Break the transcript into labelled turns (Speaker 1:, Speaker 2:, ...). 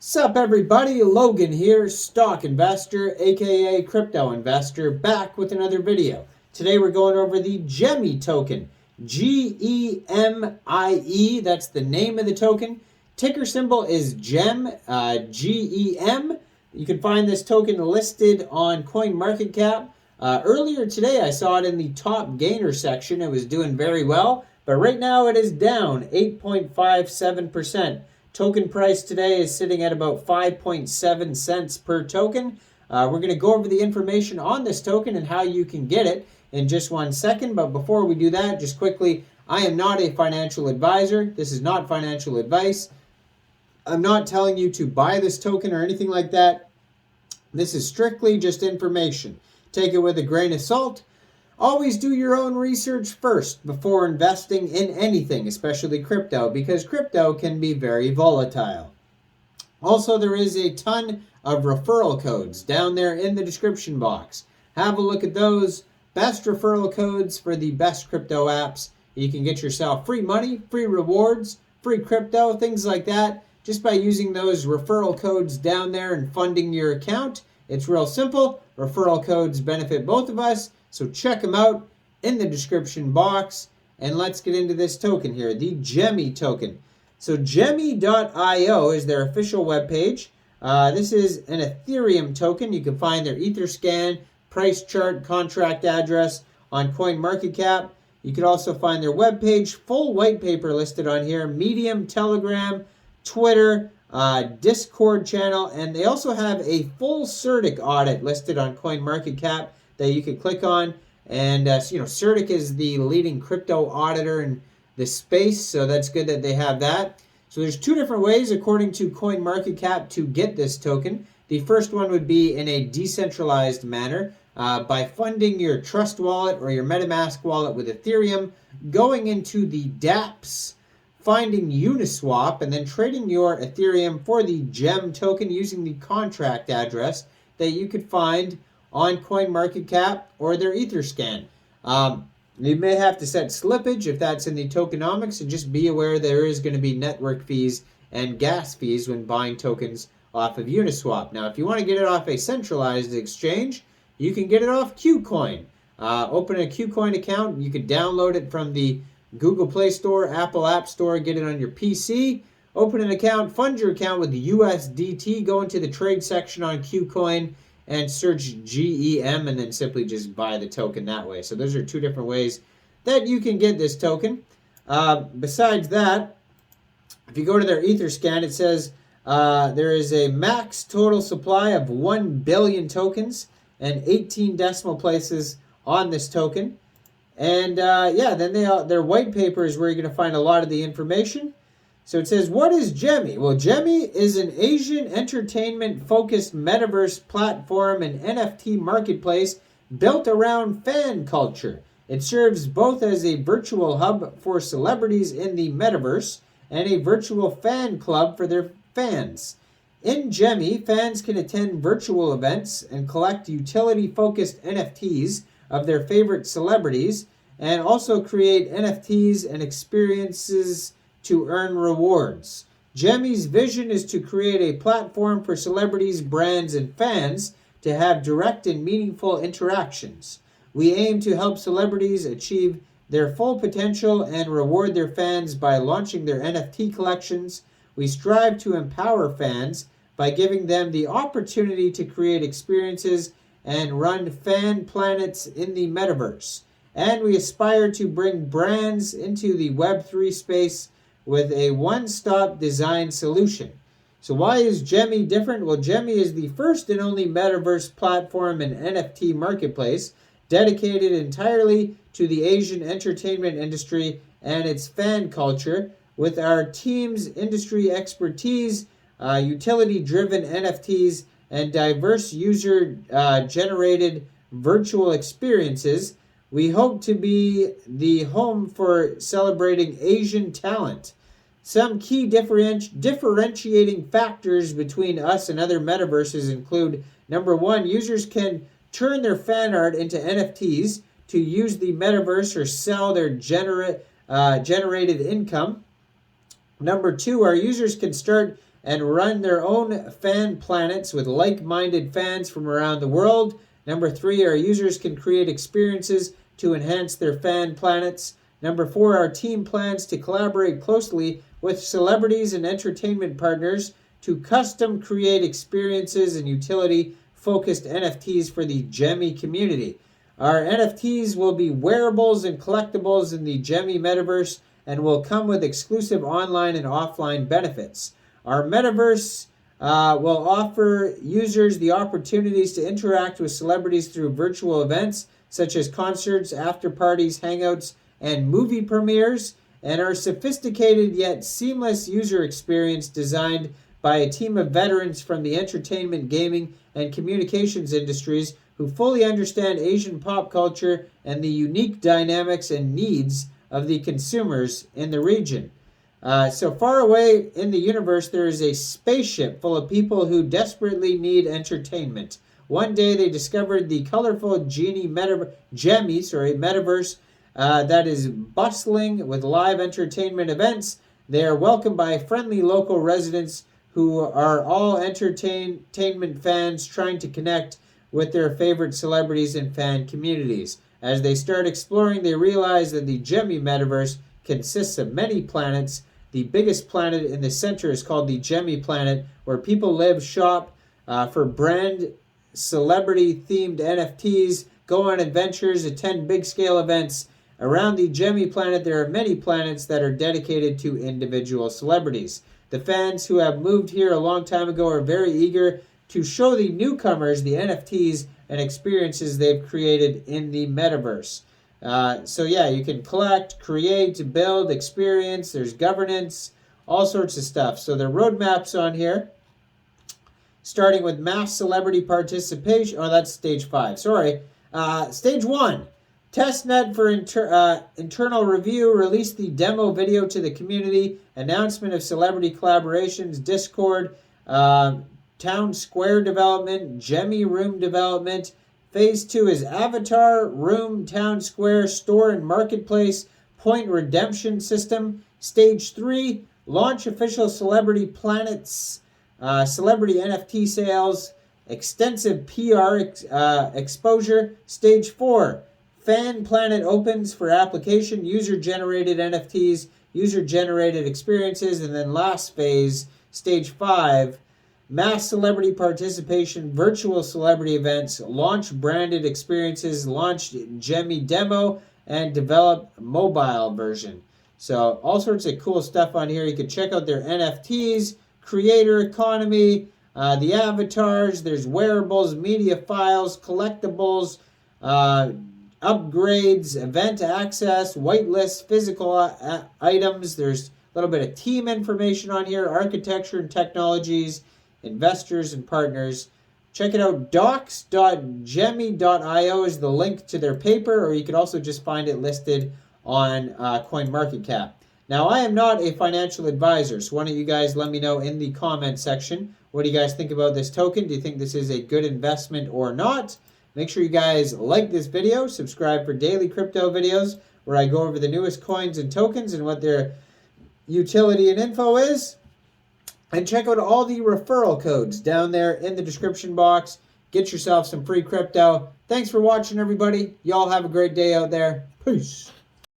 Speaker 1: Sup everybody, Logan here, stock investor, aka crypto investor, back with another video. Today we're going over the Gemie token, Gemie, that's the name of the token. Ticker symbol is GEM, GEM. You can find this token listed on CoinMarketCap. Earlier today I saw it in the top gainer section. It was doing very well, but right now it is down 8.57%. Token price today is sitting at about 5.7 cents per token. We're going to go over the information on this token and how you can get it in just 1 second. But before we do that, just quickly, I am not a financial advisor. This is not financial advice. I'm not telling you to buy this token or anything like that. This is strictly just information. Take it with a grain of salt. Always do your own research first before investing in anything, especially crypto, because crypto can be very volatile. Also, there is a ton of referral codes down there in the description box. Have a look at those. Best referral codes for the best crypto apps. You can get yourself free money, free rewards, free crypto, things like that, just by using those referral codes down there and funding your account. It's real simple. Referral codes benefit both of us. So check them out in the description box, and let's get into this token here, the Gemie token. So Gemie.io is their official webpage. This is an Ethereum token. You can find their Etherscan, price chart, contract address on CoinMarketCap. You can also find their webpage, full white paper listed on here, Medium, Telegram, Twitter, Discord channel, and they also have a full CertiK audit listed on CoinMarketCap that you can click on. And CertiK is the leading crypto auditor in the space, so that's good that they have that. So there's two different ways, according to CoinMarketCap, to get this token. The first one would be in a decentralized manner by funding your Trust wallet or your MetaMask wallet with Ethereum, going into the dApps, finding Uniswap, and then trading your Ethereum for the GEM token using the contract address that you could find on CoinMarketCap or their Etherscan. You may have to set slippage if that's in the tokenomics, and just be aware there is going to be network fees and gas fees when buying tokens off of Uniswap. Now, if you want to get it off a centralized exchange, you can get it off KuCoin. Open a KuCoin account. You can download it from the Google Play Store, Apple App Store, get it on your PC. Open an account, fund your account with USDT, go into the trade section on KuCoin, and search GEM, and then simply just buy the token that way. So those are two different ways that you can get this token. Besides that, if you go to their Etherscan, it says there is a max total supply of 1 billion tokens and 18 decimal places on this token. And then their white paper is where you're going to find a lot of the information. So it says, what is Gemie? Well, Gemie is an Asian entertainment-focused metaverse platform and NFT marketplace built around fan culture. It serves both as a virtual hub for celebrities in the metaverse and a virtual fan club for their fans. In Gemie, fans can attend virtual events and collect utility-focused NFTs of their favorite celebrities, and also create NFTs and experiences to earn rewards. Gemie's vision is to create a platform for celebrities, brands, and fans to have direct and meaningful interactions. We aim to help celebrities achieve their full potential and reward their fans by launching their NFT collections. We strive to empower fans by giving them the opportunity to create experiences and run fan planets in the metaverse. And we aspire to bring brands into the Web3 space with a one-stop design solution. So why is Gemie different? Well, Gemie is the first and only metaverse platform and NFT marketplace dedicated entirely to the Asian entertainment industry and its fan culture. With our team's industry expertise, utility-driven NFTs, and diverse user-generated virtual experiences, we hope to be the home for celebrating Asian talent. Some key differentiating factors between us and other metaverses include, number one, users can turn their fan art into NFTs to use the metaverse or sell their generated income. Number two, our users can start and run their own fan planets with like-minded fans from around the world. Number 3, our users can create experiences to enhance their fan planets. Number 4, our team plans to collaborate closely with celebrities and entertainment partners to custom create experiences and utility-focused NFTs for the Gemie community. Our NFTs will be wearables and collectibles in the Gemie metaverse and will come with exclusive online and offline benefits. Our metaverse will offer users the opportunities to interact with celebrities through virtual events such as concerts, after parties, hangouts, and movie premieres, and our sophisticated yet seamless user experience designed by a team of veterans from the entertainment, gaming, and communications industries who fully understand Asian pop culture and the unique dynamics and needs of the consumers in the region. So far away in the universe, there is a spaceship full of people who desperately need entertainment. One day they discovered the colorful Gemie metaverse that is bustling with live entertainment events. They are welcomed by friendly local residents who are all entertainment fans trying to connect with their favorite celebrities and fan communities. As they start exploring, they realize that the Gemie metaverse consists of many planets. The biggest planet in the center is called the Gemie planet, where people live, shop for brand celebrity-themed NFTs, go on adventures, attend big-scale events. Around the Gemie planet, there are many planets that are dedicated to individual celebrities. The fans who have moved here a long time ago are very eager to show the newcomers the NFTs and experiences they've created in the metaverse. So yeah, you can collect, create, build, experience. There's governance, all sorts of stuff. So the roadmap's on here, starting with mass celebrity participation. Oh, that's stage 5. Sorry. Stage 1, testnet for internal review. Release the demo video to the community. Announcement of celebrity collaborations. Discord. Town Square development, Gemie Room development. Phase 2 is Avatar, Room, Town Square, Store and Marketplace, Point Redemption System. Stage 3, launch official celebrity planets, celebrity NFT sales, extensive PR exposure. Stage 4, Fan Planet opens for application, user-generated NFTs, user-generated experiences. And then last phase, Stage 5, mass celebrity participation, virtual celebrity events, launch branded experiences, launch Gemie demo, and develop mobile version. So all sorts of cool stuff on here. You can check out their NFTs, creator economy, the avatars. There's wearables, media files, collectibles, upgrades, event access, whitelist, physical items. There's a little bit of team information on here, architecture and technologies, investors and partners. Check it out. docs.gemie.io is the link to their paper, or you can also just find it listed on CoinMarketCap. Now, I am not a financial advisor, so why don't you guys let me know in the comment section, what do you guys think about this token? Do you think this is a good investment or not? Make sure you guys like this video, subscribe for daily crypto videos where I go over the newest coins and tokens and what their utility and info is. And check out all the referral codes down there in the description box. Get yourself some free crypto. Thanks for watching, everybody. Y'all have a great day out there. Peace.